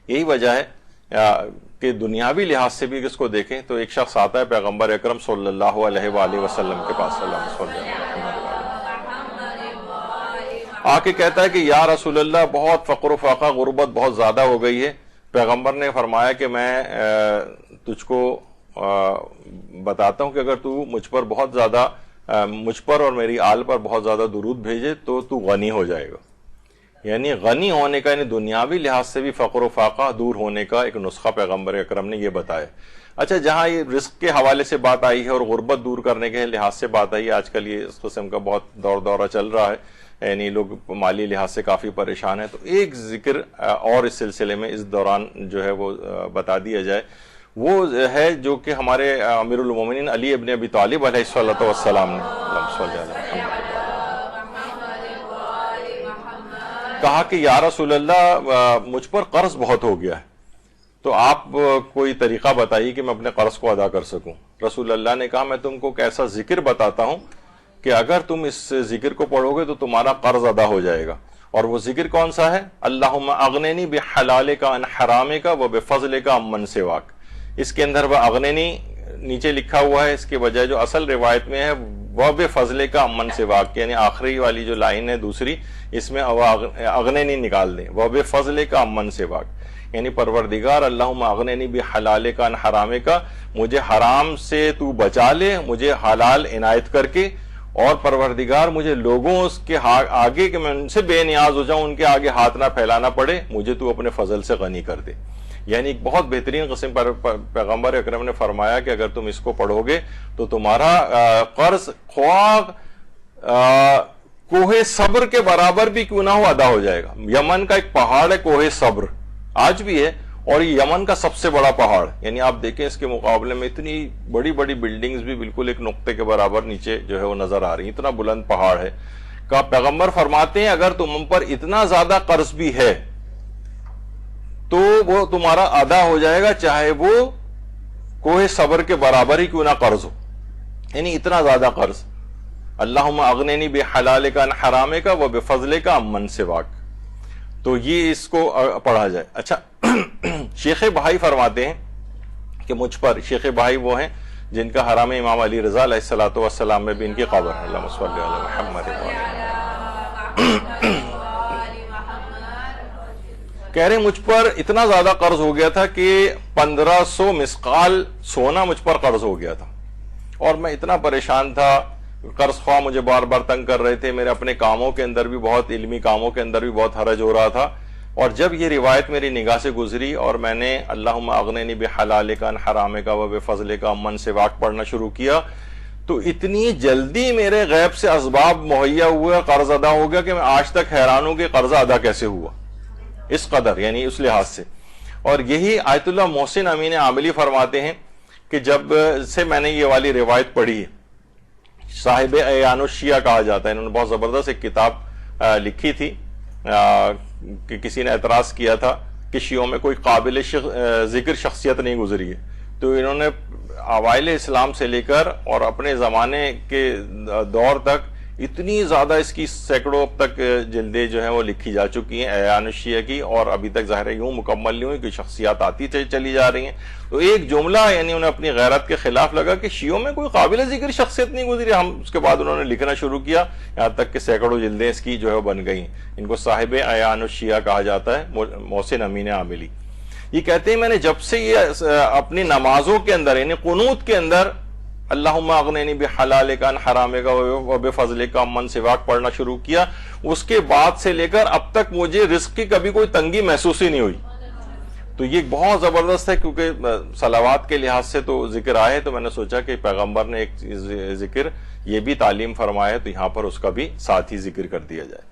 یہی وجہ ہے کہ دنیاوی لحاظ سے بھی اس کو دیکھیں تو ایک شخص آتا ہے پیغمبر اکرم صلی اللہ علیہ وآلہ وسلم کے پاس، آ کے کہتا ہے کہ یا رسول اللہ بہت فقر و فاقہ غربت بہت زیادہ ہو گئی ہے۔ پیغمبر نے فرمایا کہ میں تجھ کو بتاتا ہوں کہ اگر تو مجھ پر بہت زیادہ مجھ پر اور میری آل پر بہت زیادہ درود بھیجے تو غنی ہو جائے گا۔ یعنی غنی ہونے کا، یعنی دنیاوی لحاظ سے بھی فقر و فاقہ دور ہونے کا ایک نسخہ پیغمبر اکرم نے یہ بتایا۔ اچھا، جہاں یہ رزق کے حوالے سے بات آئی ہے اور غربت دور کرنے کے لحاظ سے بات آئی ہے، آج کل یہ اس قسم کا بہت دورہ چل رہا ہے، یعنی لوگ مالی لحاظ سے کافی پریشان ہیں، تو ایک ذکر اور اس سلسلے میں اس دوران جو ہے وہ بتا دیا جائے، وہ ہے جو کہ ہمارے امیر المومنین علی ابن ابی طالب علیہ الصلوۃ والسلام نے کہا کہ یا رسول اللہ مجھ پر قرض بہت ہو گیا ہے، تو آپ کوئی طریقہ بتائیے کہ میں اپنے قرض کو ادا کر سکوں۔ رسول اللہ نے کہا میں تم کو ایک ایسا ذکر بتاتا ہوں کہ اگر تم اس ذکر کو پڑھو گے تو تمہارا قرض ادا ہو جائے گا۔ اور وہ ذکر کون سا ہے؟ اللہم اغننی بحلالک عن حرامک وبفضلک عمن سواک۔ اس کے اندر وہ اغننی نیچے لکھا ہوا ہے، اس کے بجائے جو اصل روایت میں ہے وبفضلک عمن سواک، یعنی آخری والی جو لائن ہے دوسری، اس میں اغننی نکال دیں، وبفضلک عمن سواک، یعنی پروردگار اللہم اغننی بحلالک عن حرامک، مجھے حرام سے تو بچا لے مجھے حلال عنایت کر کے، اور پروردگار مجھے لوگوں اس کے آگے کہ میں ان سے بے نیاز ہو جاؤں، ان کے آگے ہاتھ نہ پھیلانا پڑے، مجھے تو اپنے فضل سے غنی کر دے۔ یعنی ایک بہت بہترین قسم پر پیغمبر اکرم نے فرمایا کہ اگر تم اس کو پڑھو گے تو تمہارا قرض خواہ کوہ صبر کے برابر بھی کیوں نہ ہو ادا ہو جائے گا۔ یمن کا ایک پہاڑ ہے کوہ صبر، آج بھی ہے، اور یہ یمن کا سب سے بڑا پہاڑ، یعنی آپ دیکھیں اس کے مقابلے میں اتنی بڑی بڑی بلڈنگز بھی بالکل ایک نقطے کے برابر نیچے جو ہے وہ نظر آ رہی ہیں، اتنا بلند پہاڑ ہے۔ کہ پیغمبر فرماتے ہیں اگر تم پر اتنا زیادہ قرض بھی ہے تو وہ تمہارا ادا ہو جائے گا، چاہے وہ کوہ صبر کے برابر ہی کیوں نہ قرض ہو، یعنی اتنا زیادہ قرض۔ اللہم اغننی بحلالک عن حرامک وبفضلک عمن سواک، تو یہ اس کو پڑھا جائے۔ اچھا، شیخ بہائی فرماتے ہیں کہ مجھ پر، شیخ بہائی وہ ہیں جن کا حرام امام علی رضا علیہ الصلوۃ والسلام میں بھی ان کی قبر ہے، اللہم صلی علی محمد۔ کہہ رہے مجھ پر اتنا زیادہ قرض ہو گیا تھا کہ 1500 مسقال سونا مجھ پر قرض ہو گیا تھا، اور میں اتنا پریشان تھا، قرض خواہ مجھے بار بار تنگ کر رہے تھے، میرے اپنے کاموں کے اندر بھی بہت، علمی کاموں کے اندر بھی بہت حرج ہو رہا تھا۔ اور جب یہ روایت میری نگاہ سے گزری اور میں نے اللہم اغننی بحلالک عن حرامک وبفضلک عمن سواک پڑھنا شروع کیا تو اتنی جلدی میرے غیب سے اسباب مہیا ہوئے، قرض ادا ہو گیا کہ میں آج تک حیران ہوں کہ قرض ادا کیسے ہوا اس قدر، یعنی اس لحاظ سے۔ اور یہی آیت اللہ محسن امین عاملی فرماتے ہیں کہ جب سے میں نے یہ والی روایت پڑھی ہے، صاحب اعیان الشیعہ کہا جاتا ہے، انہوں نے بہت زبردست ایک کتاب لکھی تھی کہ کسی نے اعتراض کیا تھا کہ شیعوں میں کوئی قابل ذکر شخصیت نہیں گزری ہے، تو انہوں نے اوائل اسلام سے لے کر اور اپنے زمانے کے دور تک اتنی زیادہ اس کی سینکڑوں تک جلدیں جو ہیں وہ لکھی جا چکی ہیں اعیان الشیعہ کی، اور ابھی تک ظاہر ہے یوں مکمل نہیں ہوئی کہ شخصیات آتی چلی جا رہی ہیں۔ تو ایک جملہ یعنی انہیں اپنی غیرت کے خلاف لگا کہ شیعوں میں کوئی قابل ذکر شخصیت نہیں گزری، ہم اس کے بعد انہوں نے لکھنا شروع کیا، یہاں تک کہ سینکڑوں جلدیں اس کی جو ہے بن گئیں۔ ان کو صاحب اعیان الشیعہ کہا جاتا ہے، محسن امین عاملی۔ یہ کہتے ہیں میں نے جب سے یہ اپنی نمازوں کے اندر یعنی قنوت کے اندر اللہم اغننی بحلالک عن حرامک وبفضلک عمن سواک پڑھنا شروع کیا، اس کے بعد سے لے کر اب تک مجھے رزق کی کبھی کوئی تنگی محسوس ہی نہیں ہوئی۔ تو یہ بہت زبردست ہے، کیونکہ صلوات کے لحاظ سے تو ذکر آئے تو میں نے سوچا کہ پیغمبر نے ایک ذکر یہ بھی تعلیم فرمایا تو یہاں پر اس کا بھی ساتھ ہی ذکر کر دیا جائے۔